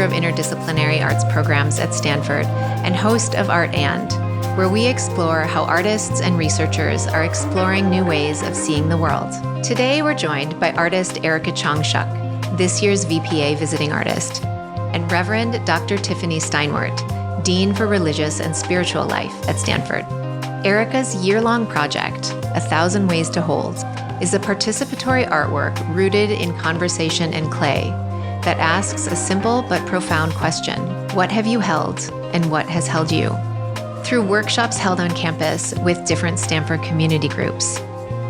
Director of Interdisciplinary Arts Programs at Stanford, and host of Art and, where we explore how artists and researchers are exploring new ways of seeing the world. Today, we're joined by artist Erika Chong Shuch, this year's VPA visiting artist, and Reverend Dr. Tiffany Steinwert, Dean for Religious and Spiritual Life at Stanford. Erika's year-long project, 1,000 Ways to Hold, is a participatory artwork rooted in conversation and clay that asks a simple but profound question: what have you held, and what has held you? Through workshops held on campus with different Stanford community groups,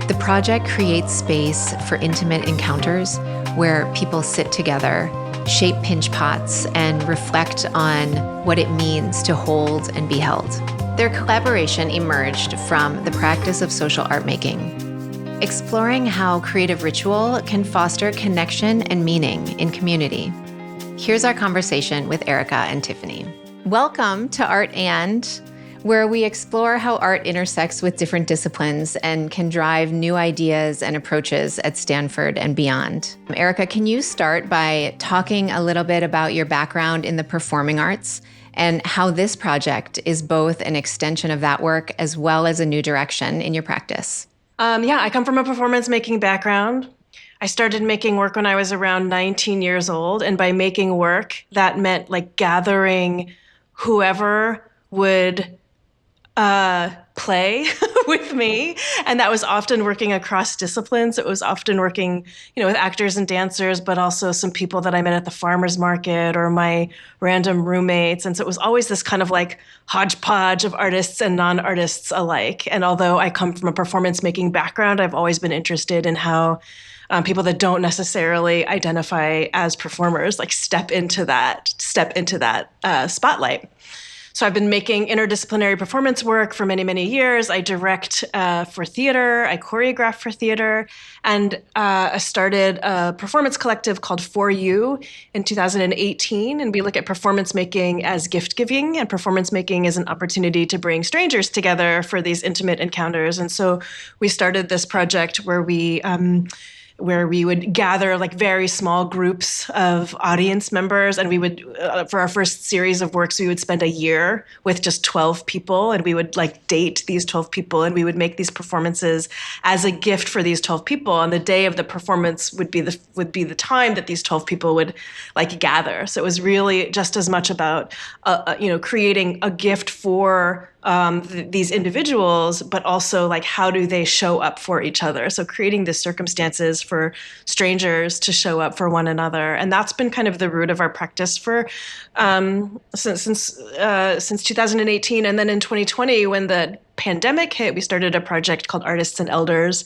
the project creates space for intimate encounters where people sit together, shape pinch pots, and reflect on what it means to hold and be held. Their collaboration emerged from the practice of social art making, exploring how creative ritual can foster connection and meaning in community. Here's our conversation with Erika and Tiffany. Welcome to Art and, where we explore how art intersects with different disciplines and can drive new ideas and approaches at Stanford and beyond. Erika, can you start by talking a little bit about your background in the performing arts and how this project is both an extension of that work as well as a new direction in your practice? I come from a performance-making background. I started making work when I was around 19 years old, and by making work, that meant like gathering whoever would play with me. And that was often working across disciplines. It was often working, with actors and dancers, but also some people that I met at the farmer's market or my random roommates. And so it was always this kind of like hodgepodge of artists and non-artists alike. And although I come from a performance-making background, I've always been interested in how people that don't necessarily identify as performers like step into that spotlight. So I've been making interdisciplinary performance work for many, many years. I direct for theater, I choreograph for theater, and I started a performance collective called For You in 2018. And we look at performance making as gift giving, and performance making is an opportunity to bring strangers together for these intimate encounters. And so we started this project where we would gather like very small groups of audience members, and we would, for our first series of works, we would spend a year with just 12 people, and we would like date these 12 people, and we would make these performances as a gift for these 12 people. And the day of the performance would be the time that these 12 people would like gather. So it was really just as much about creating a gift for these individuals, but also like how do they show up for each other? So creating the circumstances for strangers to show up for one another, and that's been kind of the root of our practice for since 2018. And then in 2020, when the pandemic hit, we started a project called Artists and Elders.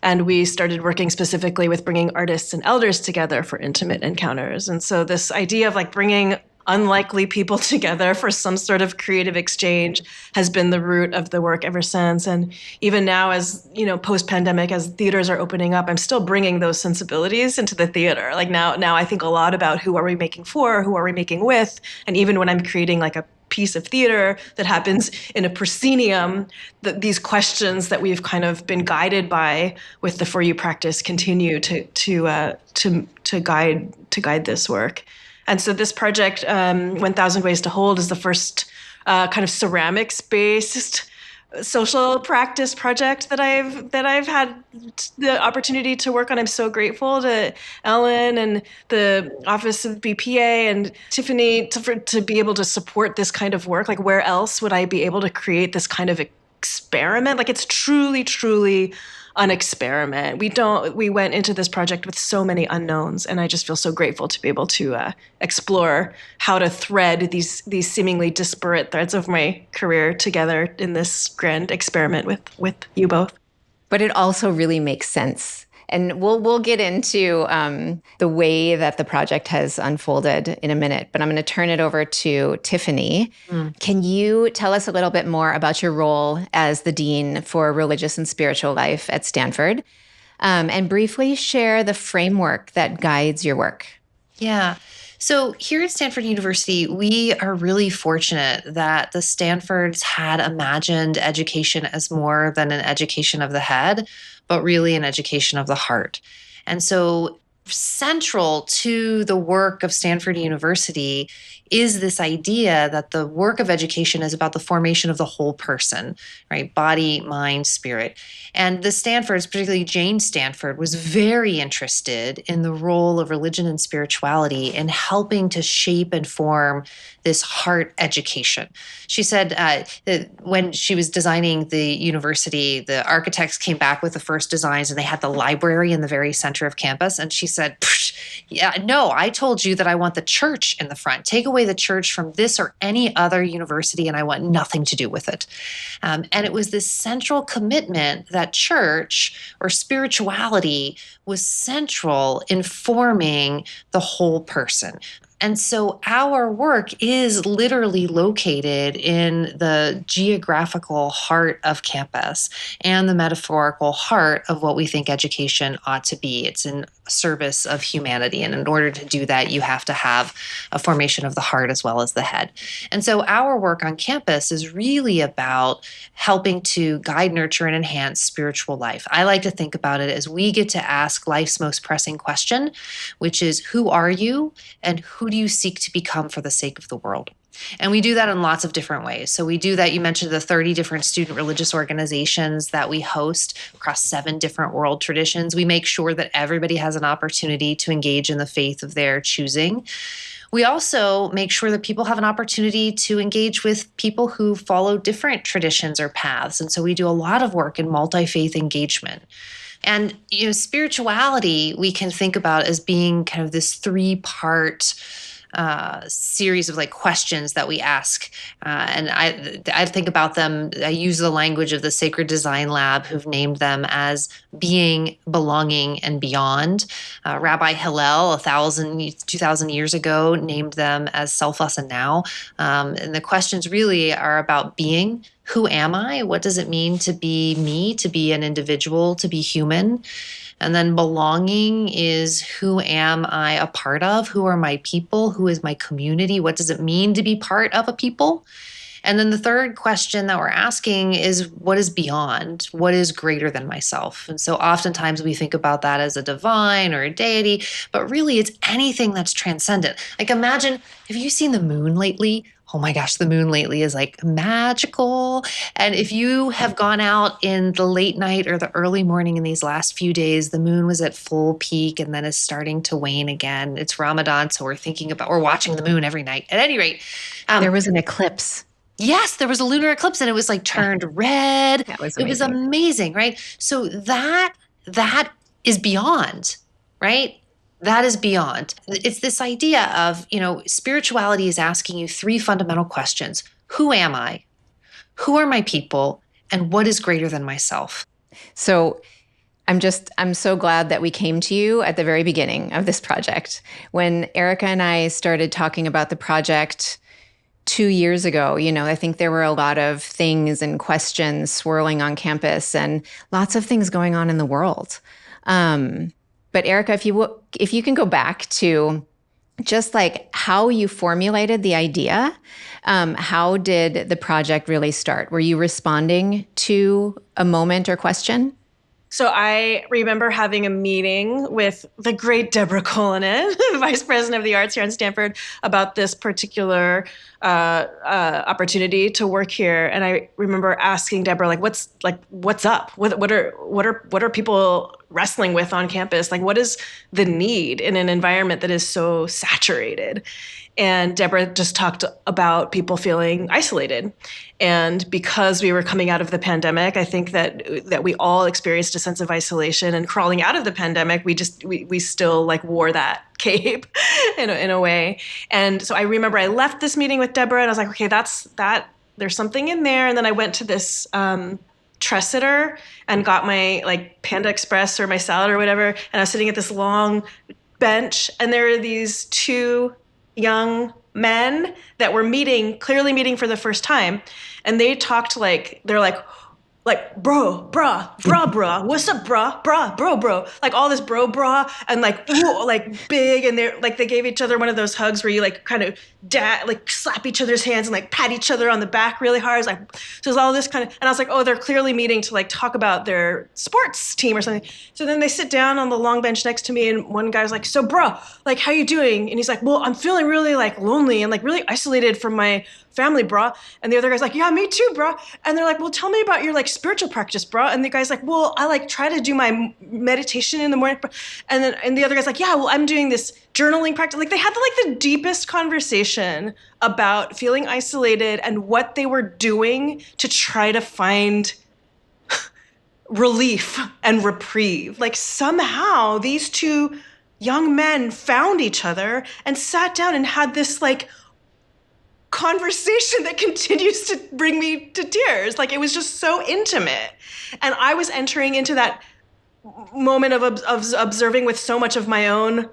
And we started working specifically with bringing artists and elders together for intimate encounters. And so this idea of like bringing unlikely people together for some sort of creative exchange has been the root of the work ever since. And even now, as post-pandemic, as theaters are opening up, I'm still bringing those sensibilities into the theater. Like now I think a lot about who are we making for, who are we making with, and even when I'm creating like a piece of theater that happens in a proscenium, these questions that we've kind of been guided by with the For You practice continue to guide this work. And so this project, 1,000 Ways to Hold, is the first kind of ceramics-based social practice project that I've had the opportunity to work on. I'm so grateful to Ellen and the Office of BPA and Tiffany to be able to support this kind of work. Like, where else would I be able to create this kind of experiment? Like, it's truly, truly an experiment. We went into this project with so many unknowns, and I just feel so grateful to be able to explore how to thread these seemingly disparate threads of my career together in this grand experiment with you both. But it also really makes sense. And we'll get into the way that the project has unfolded in a minute, but I'm going to turn it over to Tiffany. Can you tell us a little bit more about your role as the Dean for Religious and Spiritual Life at Stanford, and briefly share the framework that guides your work? Yeah. So here at Stanford University, we are really fortunate that the Stanfords had imagined education as more than an education of the head, but really an education of the heart. And so central to the work of Stanford University is this idea that the work of education is about the formation of the whole person, right? Body, mind, spirit. And the Stanfords, particularly Jane Stanford, was very interested in the role of religion and spirituality in helping to shape and form this heart education. She said that when she was designing the university, the architects came back with the first designs and they had the library in the very center of campus. And she said, yeah, no, I told you that I want the church in the front. Take away the church from this or any other university, and I want nothing to do with it. And it was this central commitment that church or spirituality was central in forming the whole person. And so our work is literally located in the geographical heart of campus and the metaphorical heart of what we think education ought to be. It's in service of humanity. And in order to do that, you have to have a formation of the heart as well as the head. And so our work on campus is really about helping to guide, nurture, and enhance spiritual life. I like to think about it as we get to ask life's most pressing question, which is, who are you and who do you seek to become for the sake of the world? And we do that in lots of different ways. So we do that. You mentioned the 30 different student religious organizations that we host across 7 different world traditions. We make sure that everybody has an opportunity to engage in the faith of their choosing. We also make sure that people have an opportunity to engage with people who follow different traditions or paths. And so we do a lot of work in multi-faith engagement. And spirituality we can think about as being kind of this 3-part series of questions that we ask. And I think about them, I use the language of the Sacred Design Lab, who've named them as being, belonging, and beyond. Rabbi Hillel, 2,000 years ago, named them as self, us, and now. And the questions really are about being. Who am I? What does it mean to be me, to be an individual, to be human? And then belonging is, who am I a part of? Who are my people? Who is my community? What does it mean to be part of a people? And then the third question that we're asking is, what is beyond? What is greater than myself? And so oftentimes we think about that as a divine or a deity, but really it's anything that's transcendent. Imagine, have you seen the moon lately? Oh my gosh, the moon lately is magical. And if you have gone out in the late night or the early morning in these last few days, the moon was at full peak and then is starting to wane again. It's Ramadan, so we're watching the moon every night. At any rate, there was an eclipse. Yes, there was a lunar eclipse and it was turned red. That was amazing. It was amazing, right? So that is beyond, right? That is beyond. It's this idea of, spirituality is asking you 3 fundamental questions. Who am I? Who are my people? And what is greater than myself? So I'm so glad that we came to you at the very beginning of this project. When Erika and I started talking about the project 2 years ago, I think there were a lot of things and questions swirling on campus and lots of things going on in the world. But Erika, if you can go back to just how you formulated the idea, how did the project really start? Were you responding to a moment or question? So I remember having a meeting with the great Deborah Cullinan, Vice President of the Arts here in Stanford, about this particular opportunity to work here. And I remember asking Deborah, what's up? What are people wrestling with on campus? What is the need in an environment that is so saturated? And Deborah just talked about people feeling isolated. And because we were coming out of the pandemic, I think that we all experienced a sense of isolation. And crawling out of the pandemic, we still wore that cape in a way. And so I remember I left this meeting with Deborah and I was like, okay, there's something in there. And then I went to this Tressitter and got my Panda Express or my salad or whatever. And I was sitting at this long bench and there were these 2 young men that were clearly meeting for the first time. And they talked they're like, bruh, what's up, bro, like all this bro, and like, ooh, like big, and they're like, they gave each other one of those hugs where you like kind of like slap each other's hands and like pat each other on the back really hard. It's like, so there's all this kind of, and I was like, oh, they're clearly meeting to like talk about their sports team or something. So then they sit down on the long bench next to me, and one guy's like, so bro, like, how you doing? And he's like, well, I'm feeling really like lonely and like really isolated from my family, bro. And the other guy's like, yeah, me too, bro. And they're like, well, tell me about your like spiritual practice, bro. And the guy's like, well, I like try to do my meditation in the morning. And the other guy's like, yeah, well, I'm doing this journaling practice. Like they had like the deepest conversation about feeling isolated and what they were doing to try to find relief and reprieve. Like somehow these two young men found each other and sat down and had this like conversation that continues to bring me to tears. Like it was just so intimate. And I was entering into that moment of observing with so much of my own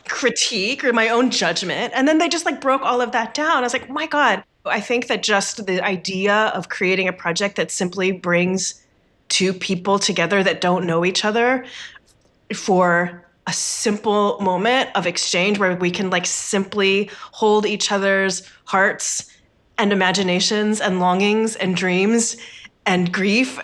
critique or my own judgment. And then they just like broke all of that down. I was like, my God. I think that just the idea of creating a project that simply brings two people together that don't know each other for a simple moment of exchange where we can like simply hold each other's hearts and imaginations and longings and dreams and grief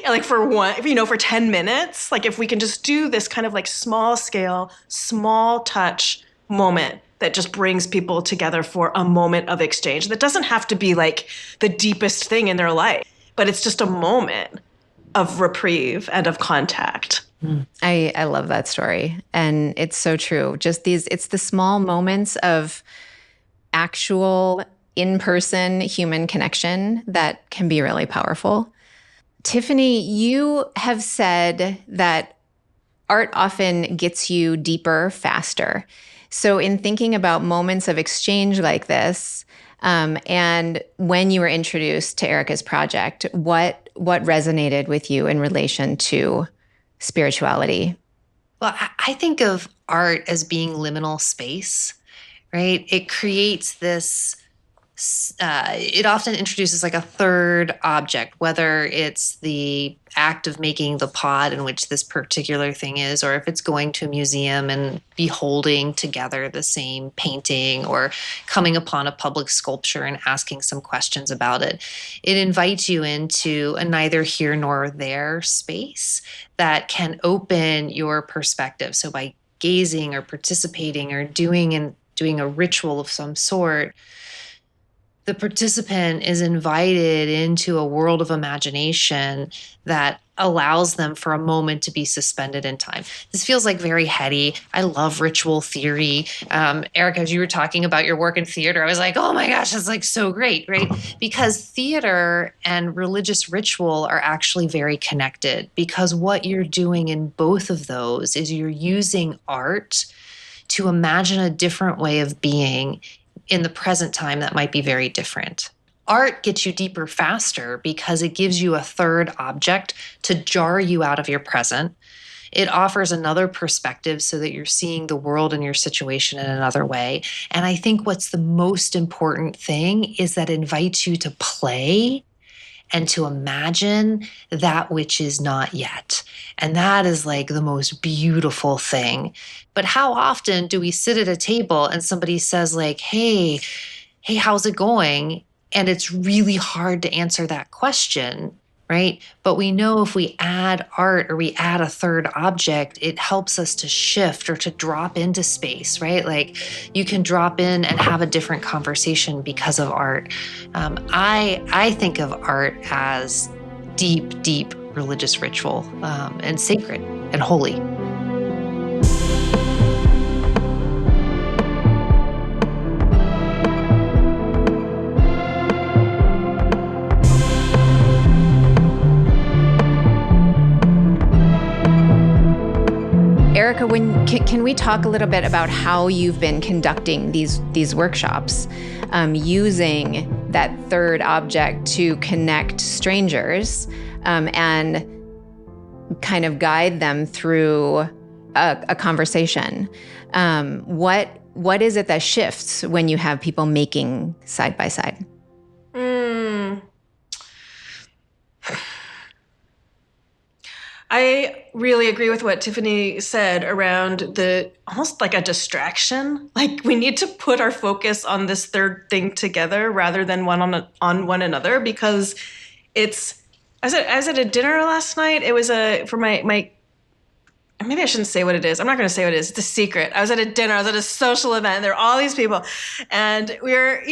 like for 10 minutes. Like if we can just do this kind of like small scale, small touch moment that just brings people together for a moment of exchange. That doesn't have to be like the deepest thing in their life, but it's just a moment of reprieve and of contact. I love that story. And it's so true. It's the small moments of actual in-person human connection that can be really powerful. Tiffany, you have said that art often gets you deeper, faster. So in thinking about moments of exchange like this, and when you were introduced to Erika's project, what resonated with you in relation to spirituality? Well, I think of art as being liminal space, right? It creates this, it often introduces like a third object, whether it's the act of making the pot in which this particular thing is, or if it's going to a museum and beholding together the same painting, or coming upon a public sculpture and asking some questions about it. It invites you into a neither here nor there space that can open your perspective. So by gazing or participating or doing a ritual of some sort, the participant is invited into a world of imagination that allows them for a moment to be suspended in time. This feels like very heady. I love ritual theory. Erika, as you were talking about your work in theater, I was like, oh my gosh, that's like so great, right? Because theater and religious ritual are actually very connected, because what you're doing in both of those is you're using art to imagine a different way of being in the present time that might be very different. Art gets you deeper faster because it gives you a third object to jar you out of your present. It offers another perspective so that you're seeing the world and your situation in another way. And I think what's the most important thing is that it invites you to play and to imagine that which is not yet. And that is like the most beautiful thing. But how often do we sit at a table and somebody says like, hey, how's it going? And it's really hard to answer that question, right? But we know if we add art or we add a third object, it helps us to shift or to drop into space, right? Like you can drop in and have a different conversation because of art. I think of art as deep, deep religious ritual and sacred and holy. Erika, can we talk a little bit about how you've been conducting these workshops, using that third object to connect strangers and kind of guide them through a conversation? What is it that shifts when you have people making side by side? I really agree with what Tiffany said around the almost like a distraction. Like we need to put our focus on this third thing together rather than on one another, because it's. I was at a dinner last night. It was for my maybe I shouldn't say what it is. I'm not going to say what it is. It's a secret. I was at a dinner. I was at a social event. And there were all these people, and we were,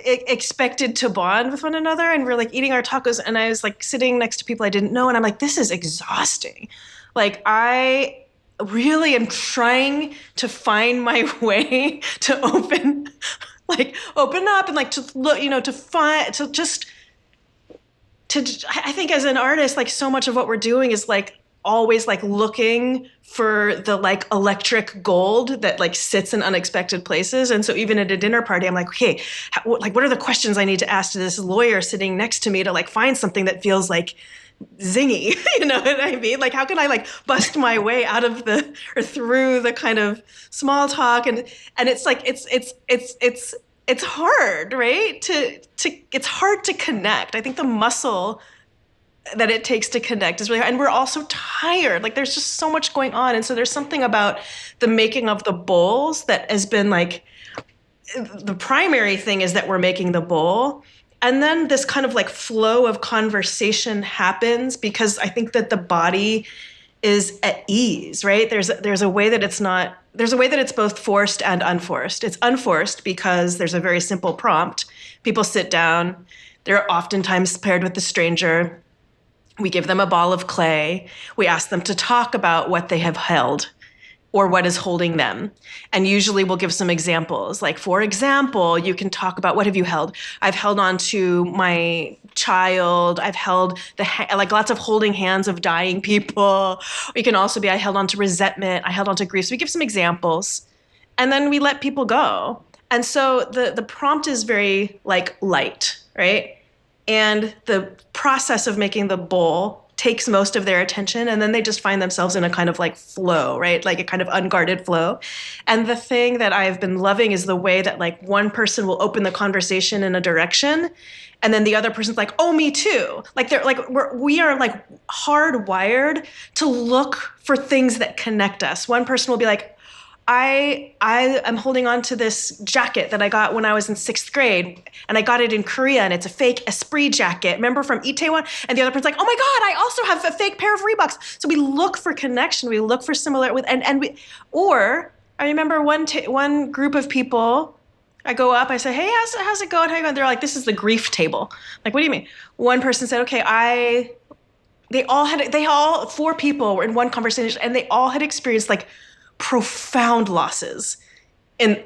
expected to bond with one another. And we're like eating our tacos. And I was like sitting next to people I didn't know. And I'm like, this is exhausting. Like I really am trying to find my way to open up and like to look, to find, to just, I think as an artist, like so much of what we're doing is like, always like looking for the like electric gold that like sits in unexpected places. And so even at a dinner party, I'm like, okay, what are the questions I need to ask to this lawyer sitting next to me to like find something that feels like zingy? You know what I mean? Like, how can I like bust my way out of or through the kind of small talk? And it's like, it's hard, right? It's hard to connect. I think the muscle that it takes to connect is really hard. And we're all so tired. Like there's just so much going on. And so there's something about the making of the bowls that has been like, the primary thing is that we're making the bowl. And then this kind of like flow of conversation happens because I think that the body is at ease, right? There's a way that there's a way that it's both forced and unforced. It's unforced because there's a very simple prompt. People sit down. They're oftentimes paired with the stranger. We give them a ball of clay. We ask them to talk about what they have held or what is holding them. And usually we'll give some examples. Like, for example, you can talk about, what have you held? I've held on to my child. I've held like lots of holding hands of dying people. It can also be, I held on to resentment. I held on to grief. So we give some examples and then we let people go. And so the prompt is very like light, right? And the process of making the bowl takes most of their attention, and then they just find themselves in a kind of like flow, right? Like a kind of unguarded flow. And the thing that I've been loving is the way that like one person will open the conversation in a direction, and then the other person's like, oh, me too. Like they're like, we are like hardwired to look for things that connect us. One person will be like, I am holding on to this jacket that I got when I was in 6th grade, and I got it in Korea, and it's a fake Esprit jacket. Remember from Itaewon? And the other person's like, oh my God, I also have a fake pair of Reeboks. So we look for connection. We look for similar or I remember one group of people, I go up, I say, hey, how's it going? How you going? They're like, this is the grief table. Like, what do you mean? One person said, okay, they all 4 people were in one conversation, and they all had experienced like profound losses and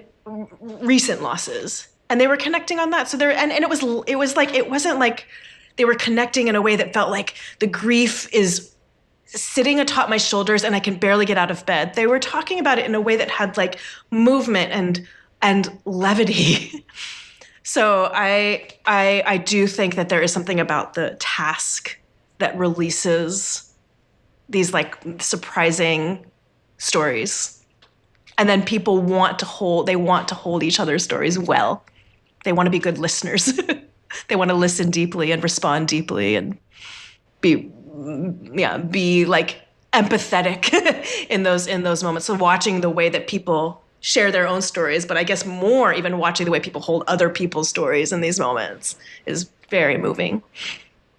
recent losses, and they were connecting on that. So it wasn't like they were connecting in a way that felt like the grief is sitting atop my shoulders and I can barely get out of bed. They were talking about it in a way that had like movement and levity. So I do think that there is something about the task that releases these like surprising stories. And then people want to hold each other's stories well. They want to be good listeners. They want to listen deeply and respond deeply and be like empathetic in those moments. So watching the way that people share their own stories, but I guess more even watching the way people hold other people's stories in these moments is very moving.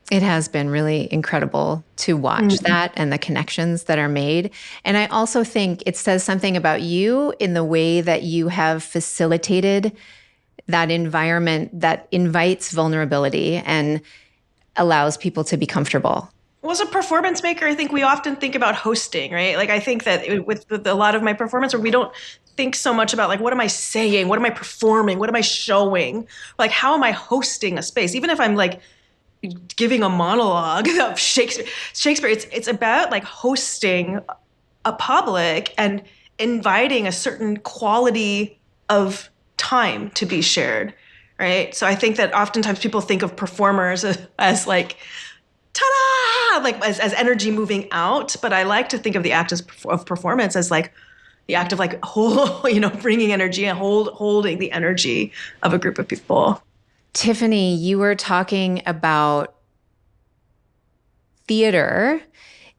It has been really incredible to watch that and the connections that are made. And I also think it says something about you in the way that you have facilitated that environment that invites vulnerability and allows people to be comfortable. Well, as a performance maker, I think we often think about hosting, right? Like I think that with a lot of my performance, we don't think so much about like, what am I saying? What am I performing? What am I showing? Like, how am I hosting a space? Even if I'm like giving a monologue of Shakespeare, it's about like hosting a public and inviting a certain quality of time to be shared, right? So I think that oftentimes people think of performers as like, ta-da, like as energy moving out, but I like to think of the act of performance as like the act of like bringing energy and holding the energy of a group of people. Tiffany, you were talking about theater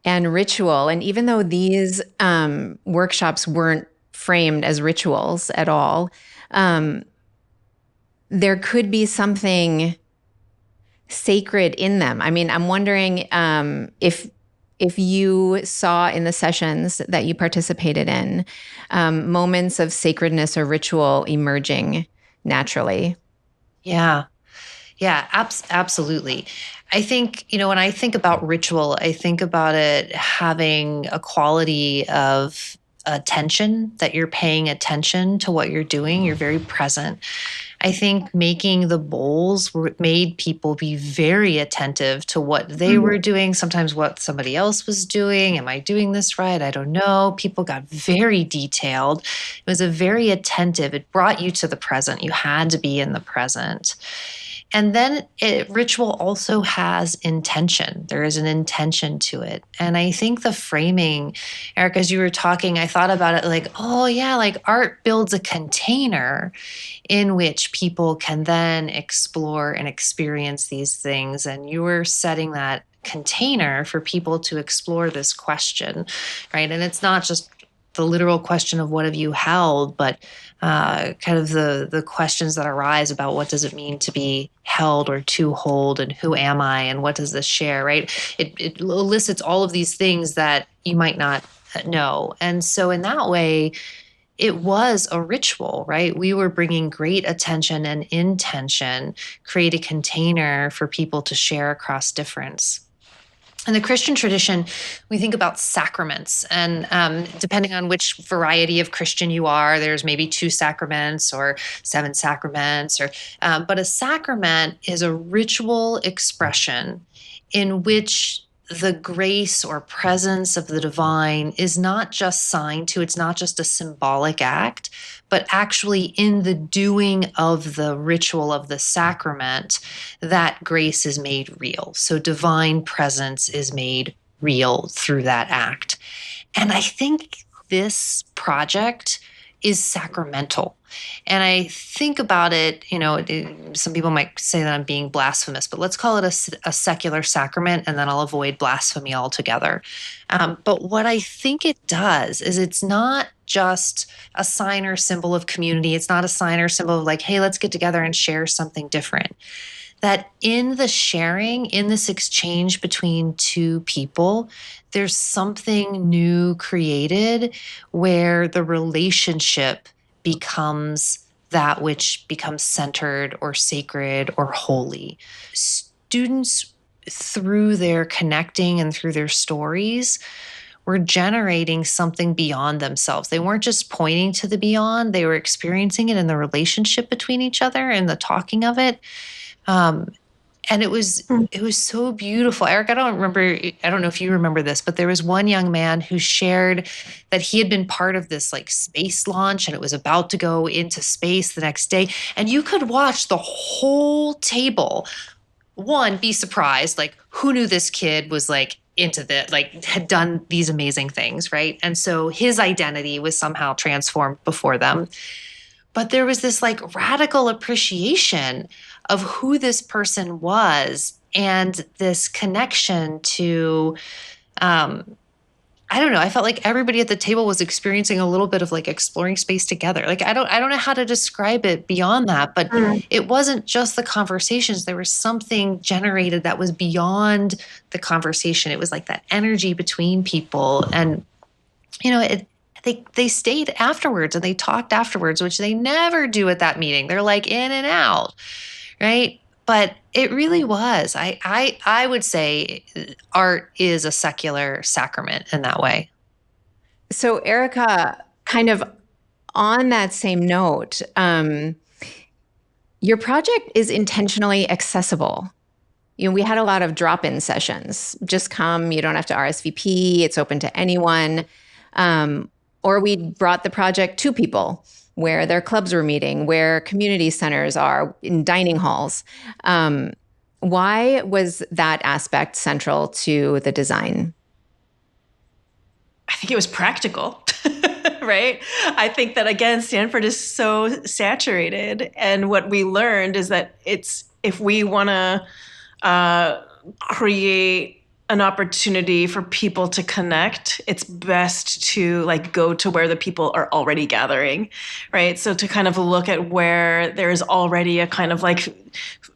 and ritual. And even though these workshops weren't framed as rituals at all, there could be something sacred in them. I mean, I'm wondering if you saw in the sessions that you participated in moments of sacredness or ritual emerging naturally. Yeah. Yeah, absolutely. I think, when I think about ritual, I think about it having a quality of attention, that you're paying attention to what you're doing. You're very present. I think making the bowls made people be very attentive to what they were doing, sometimes what somebody else was doing. Am I doing this right? I don't know. People got very detailed. It was a very attentive, it brought you to the present. You had to be in the present. And then ritual also has intention. There is an intention to it. And I think the framing, Eric, as you were talking, I thought about it like, oh, yeah, like art builds a container in which people can then explore and experience these things. And you were setting that container for people to explore this question, right? And it's not just the literal question of what have you held, but kind of the questions that arise about what does it mean to be held or to hold, and who am I, and what does this share, right? It elicits all of these things that you might not know. And so in that way, it was a ritual, right? We were bringing great attention and intention, create a container for people to share across difference. In the Christian tradition, we think about sacraments, and depending on which variety of Christian you are, there's maybe 2 sacraments or 7 sacraments, but a sacrament is a ritual expression in which the grace or presence of the divine is not just signed to, it's not just a symbolic act, but actually in the doing of the ritual of the sacrament, that grace is made real. So divine presence is made real through that act. And I think this project is sacramental. And I think about it, some people might say that I'm being blasphemous, but let's call it a secular sacrament, and then I'll avoid blasphemy altogether. But what I think it does is it's not just a sign or symbol of community. It's not a sign or symbol of like, hey, let's get together and share something different. That in the sharing, in this exchange between 2 people, there's something new created where the relationship becomes that which becomes centered or sacred or holy. Students, through their connecting and through their stories, were generating something beyond themselves. They weren't just pointing to the beyond, they were experiencing it in the relationship between each other and the talking of it. And it was so beautiful. Eric, I don't know if you remember this, but there was one young man who shared that he had been part of this like space launch, and it was about to go into space the next day. And you could watch the whole table, one, be surprised, like who knew this kid was like into that, like had done these amazing things, right? And so his identity was somehow transformed before them. But there was this like radical appreciation of who this person was, and this connection to, I don't know, I felt like everybody at the table was experiencing a little bit of like exploring space together. Like, I don't know how to describe it beyond that, but it wasn't just the conversations. There was something generated that was beyond the conversation. It was like that energy between people. And, they stayed afterwards and they talked afterwards, which they never do at that meeting. They're like in and out, right? But it really was. I would say art is a secular sacrament in that way. So Erika, kind of on that same note, your project is intentionally accessible. We had a lot of drop-in sessions. Just come, you don't have to RSVP, it's open to anyone. Or we brought the project to people where their clubs were meeting, where community centers are, in dining halls. Why was that aspect central to the design? I think it was practical, right? I think that, again, Stanford is so saturated. And what we learned is that if we want to create an opportunity for people to connect, it's best to like go to where the people are already gathering, right? So to kind of look at where there's already a kind of like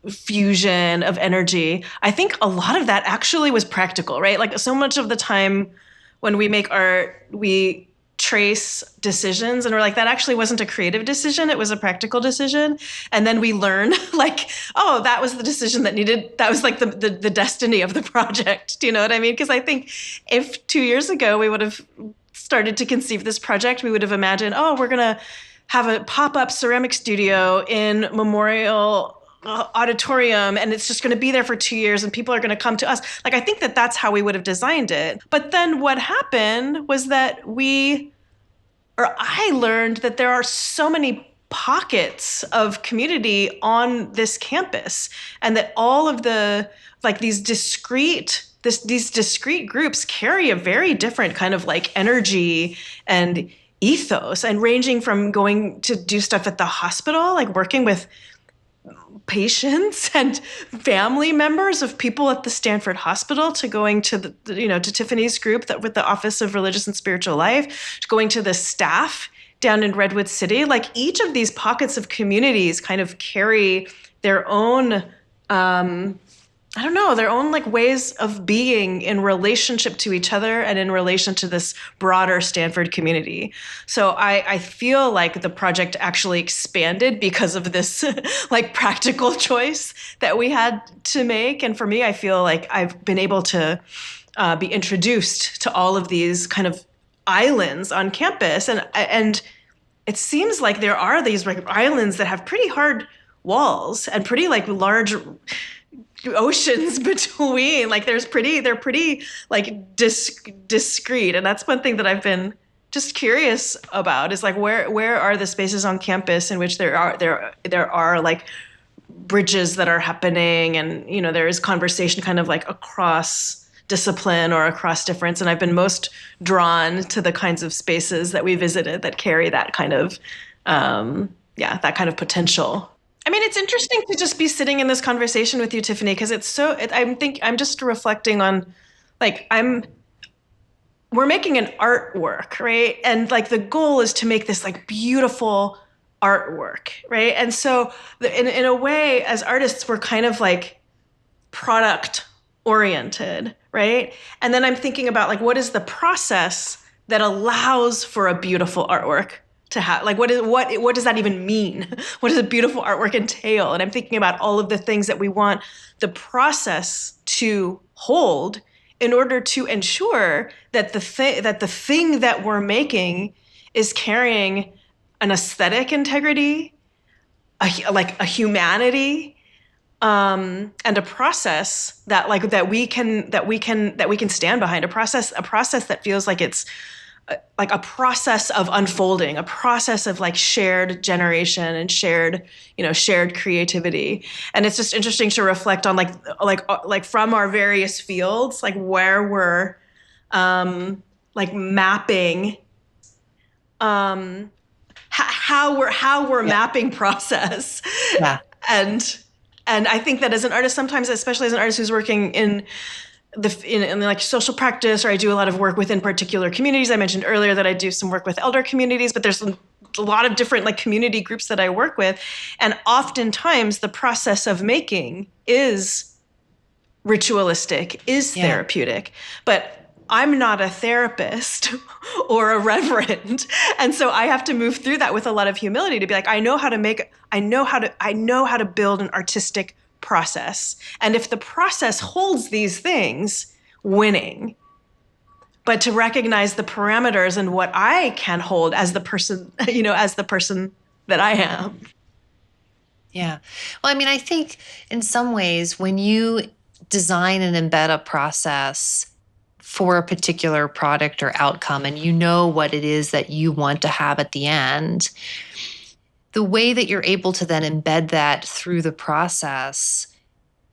fusion of energy. I think a lot of that actually was practical, right? Like so much of the time when we make art, we trace decisions and we're like, that actually wasn't a creative decision, it was a practical decision. And then we learn like, oh, that was the decision that was like the destiny of the project. Do you know what I mean? Because I think if 2 years ago we would have started to conceive this project, we would have imagined, oh, we're going to have a pop-up ceramic studio in Memorial auditorium and it's just going to be there for 2 years and people are going to come to us. Like, I think that that's how we would have designed it. But then what happened was that I learned that there are so many pockets of community on this campus and that all of the, like these discrete groups carry a very different kind of like energy and ethos, and ranging from going to do stuff at the hospital, like working with patients and family members of people at the Stanford Hospital, to going to to Tiffany's group that with the Office of Religious and Spiritual Life, to going to the staff down in Redwood City. Like each of these pockets of communities kind of carry their own their own like ways of being in relationship to each other and in relation to this broader Stanford community. So I feel like the project actually expanded because of this like practical choice that we had to make. And for me, I feel like I've been able to be introduced to all of these kind of islands on campus. And it seems like there are these like islands that have pretty hard walls and pretty like large oceans between. Like they're pretty like discrete. And that's one thing that I've been just curious about, is like where are the spaces on campus in which there are like bridges that are happening, and there is conversation kind of like across discipline or across difference. And I've been most drawn to the kinds of spaces that we visited that carry that kind of that kind of potential. I mean, it's interesting to just be sitting in this conversation with you, Tiffany, because I'm just reflecting on, like, we're making an artwork, right? And like the goal is to make this like beautiful artwork, right? And so in a way, as artists, we're kind of like product oriented, right? And then I'm thinking about like, what is the process that allows for a beautiful artwork to have? Like, what does that even mean? What does a beautiful artwork entail? And I'm thinking about all of the things that we want the process to hold in order to ensure that the thing that we're making is carrying an aesthetic integrity, a humanity, and a process that we can stand behind. A process that feels like it's like a process of unfolding, a process of like shared generation and shared creativity. And it's just interesting to reflect on like from our various fields, like where we're like mapping how we're mapping process. Yeah. And I think that as an artist, sometimes, especially as an artist who's working in like social practice, or I do a lot of work within particular communities. I mentioned earlier that I do some work with elder communities, but there's a lot of different like community groups that I work with. And oftentimes the process of making is ritualistic, is therapeutic, but I'm not a therapist or a reverend. And so I have to move through that with a lot of humility to be like, I know how to build an artistic process. And if the process holds these things, winning. But to recognize the parameters and what I can hold as the person, as the person that I am. Yeah. Well, I mean, I think in some ways when you design and embed a process for a particular product or outcome, and you know what it is that you want to have at the end, the way that you're able to then embed that through the process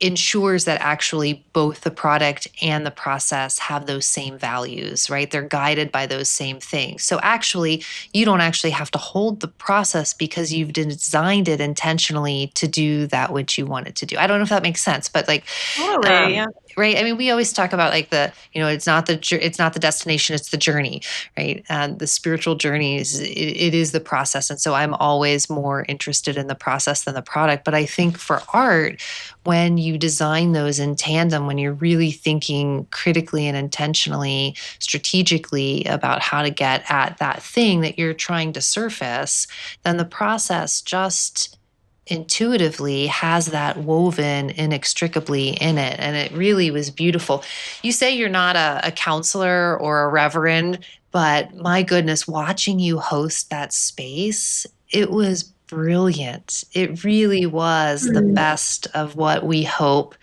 ensures that actually both the product and the process have those same values, right? They're guided by those same things. So actually, you don't actually have to hold the process because you've designed it intentionally to do that which you want it to do. I don't know if that makes sense, but like, Totally, yeah. right? I mean, we always talk about like it's not the destination, it's the journey, right? And the spiritual journey it is the process. And so I'm always more interested in the process than the product. But I think for art, when you design those in tandem, when you're really thinking critically and intentionally, strategically about how to get at that thing that you're trying to surface, then the process just intuitively has that woven inextricably in it. And it really was beautiful. You say you're not a counselor or a reverend, but my goodness, watching you host that space, it was brilliant. It really was the best of what we hope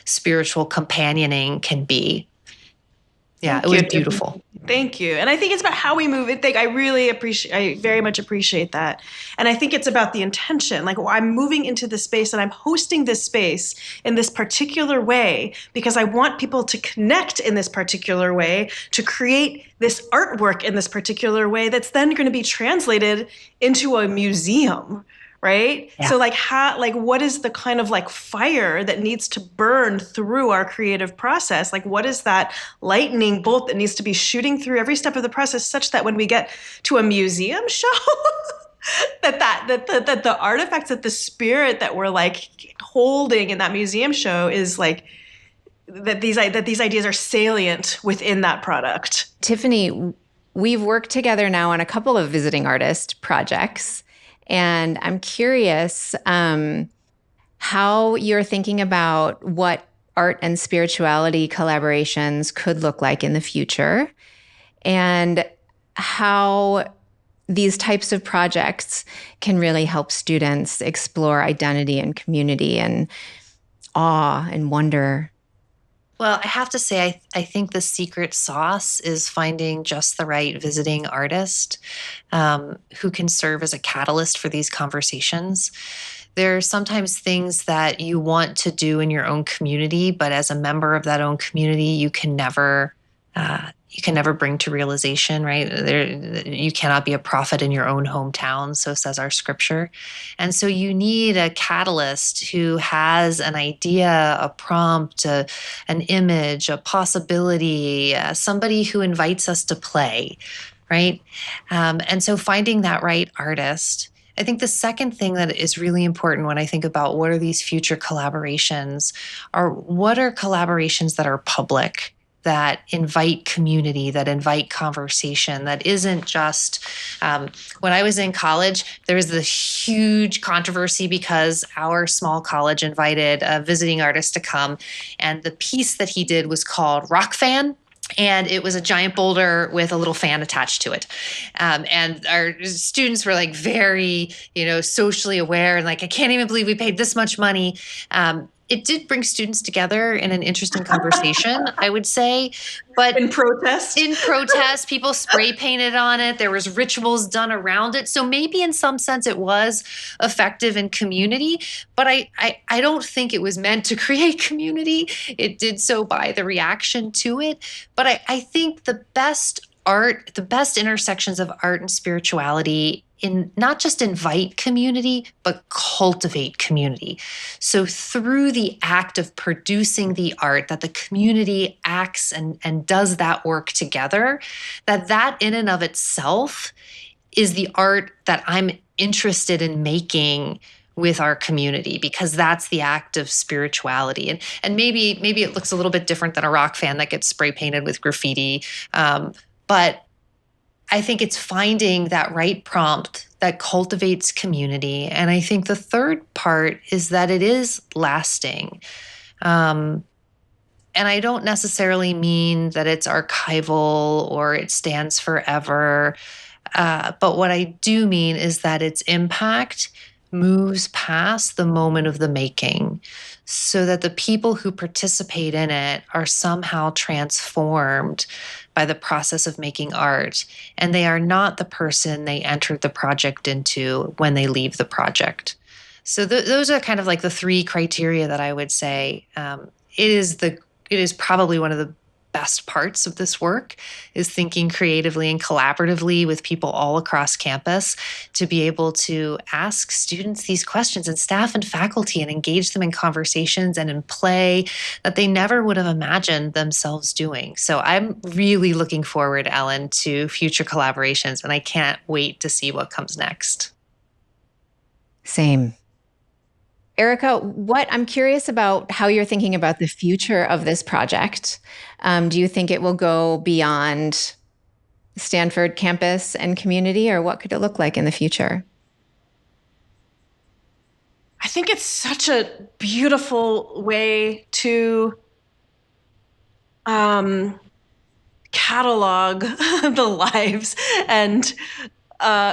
spiritual companioning can be. Yeah, it was beautiful. Thank you. And I think it's about how we move it. I very much appreciate that. And I think it's about the intention. Like, I'm moving into this space and I'm hosting this space in this particular way because I want people to connect in this particular way, to create this artwork in this particular way that's then going to be translated into a museum. Right? Yeah. So what is the kind of like fire that needs to burn through our creative process? Like, what is that lightning bolt that needs to be shooting through every step of the process such that when we get to a museum show, that the artifacts, that the spirit that we're like holding in that museum show is like, that these ideas are salient within that product. Tiffany, we've worked together now on a couple of visiting artist projects. And I'm curious how you're thinking about what art and spirituality collaborations could look like in the future, and how these types of projects can really help students explore identity and community and awe and wonder. Well, I have to say, I think the secret sauce is finding just the right visiting artist who can serve as a catalyst for these conversations. There are sometimes things that you want to do in your own community, but as a member of that own community, you can never bring to realization, right? You cannot be a prophet in your own hometown, so says our scripture. And so you need a catalyst who has an idea, a prompt, an image, a possibility, somebody who invites us to play, right? And so finding that right artist. I think the second thing that is really important when I think about what are these future collaborations are what are collaborations that are public, that invite community, that invite conversation, that isn't just, when I was in college, there was this huge controversy because our small college invited a visiting artist to come. And the piece that he did was called Rock Fan. And it was a giant boulder with a little fan attached to it. And our students were like very, socially aware and like, I can't even believe we paid this much money. It did bring students together in an interesting conversation, I would say. But in protest, people spray painted on it. There was rituals done around it. So maybe in some sense it was effective in community, but I don't think it was meant to create community. It did so by the reaction to it. But I think the best art, the best intersections of art and spirituality in not just invite community, but cultivate community. So through the act of producing the art, that the community acts and does that work together, that in and of itself is the art that I'm interested in making with our community, because that's the act of spirituality. And maybe it looks a little bit different than a rock fan that gets spray painted with graffiti. But I think it's finding that right prompt that cultivates community. And I think the third part is that it is lasting. And I don't necessarily mean that it's archival or it stands forever. But what I do mean is that its impact moves past the moment of the making, so that the people who participate in it are somehow transformed by the process of making art, and they are not the person they entered the project into when they leave the project. So those are kind of like the three criteria that I would say. It is probably one of the best parts of this work is thinking creatively and collaboratively with people all across campus to be able to ask students these questions and staff and faculty and engage them in conversations and in play that they never would have imagined themselves doing. So I'm really looking forward, Ellen, to future collaborations, and I can't wait to see what comes next. Same. Erika, I'm curious about how you're thinking about the future of this project. Do you think it will go beyond Stanford campus and community, or what could it look like in the future? I think it's such a beautiful way to catalog the lives and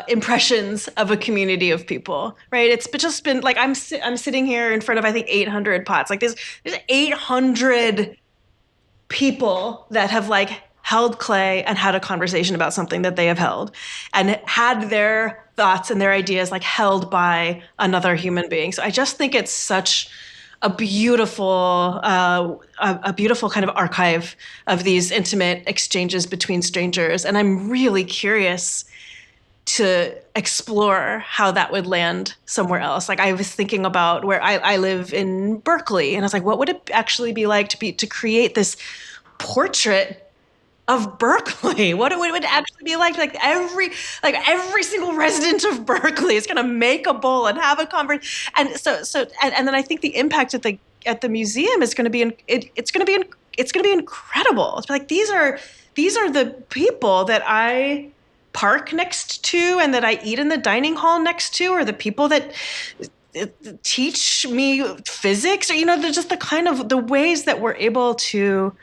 impressions of a community of people, right? It's just been like I'm sitting here in front of I think 800 pots. Like there's 800 people that have like held clay and had a conversation about something that they have held, and had their thoughts and their ideas like held by another human being. So I just think it's such a beautiful kind of archive of these intimate exchanges between strangers, and I'm really curious to explore how that would land somewhere else. Like I was thinking about where I live in Berkeley, and I was like, what would it actually be like to create this portrait of Berkeley? What it would actually be like every single resident of Berkeley is going to make a bowl and have a conversation. And and then I think the impact at the museum is going to be it's going to be incredible. It's like these are the people that I park next to and that I eat in the dining hall next to, or the people that teach me physics, or they're just the kind of the ways that we're able to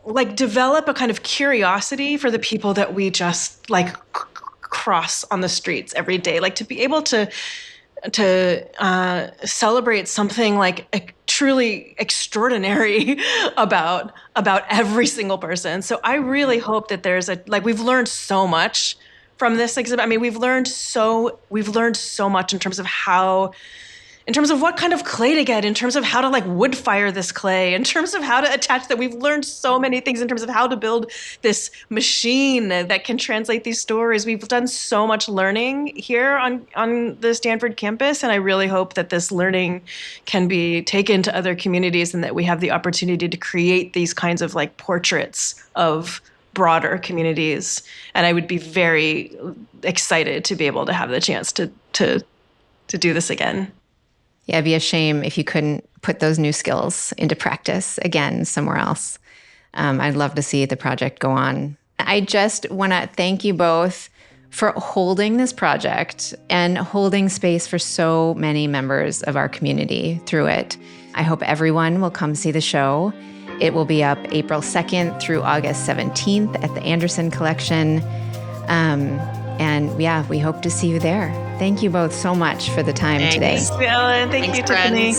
like develop a kind of curiosity for the people that we just like cross on the streets every day, like to be able to celebrate something like truly extraordinary about every single person. So I really hope that there's we've learned so much from this exhibit. I mean, we've learned so much in terms of what kind of clay to get, in terms of how to like wood fire this clay, in terms of how to attach that. We've learned so many things in terms of how to build this machine that can translate these stories. We've done so much learning here on the Stanford campus, and I really hope that this learning can be taken to other communities, and that we have the opportunity to create these kinds of like portraits of broader communities. And I would be very excited to be able to have the chance to do this again. Yeah, it'd be a shame if you couldn't put those new skills into practice again somewhere else. I'd love to see the project go on. I just want to thank you both for holding this project and holding space for so many members of our community through it. I hope everyone will come see the show. It will be up April 2nd through August 17th at the Anderson Collection. And yeah, we hope to see you there. Thank you both so much for the time today. Thanks, Ellen. Thank you, Tiffany.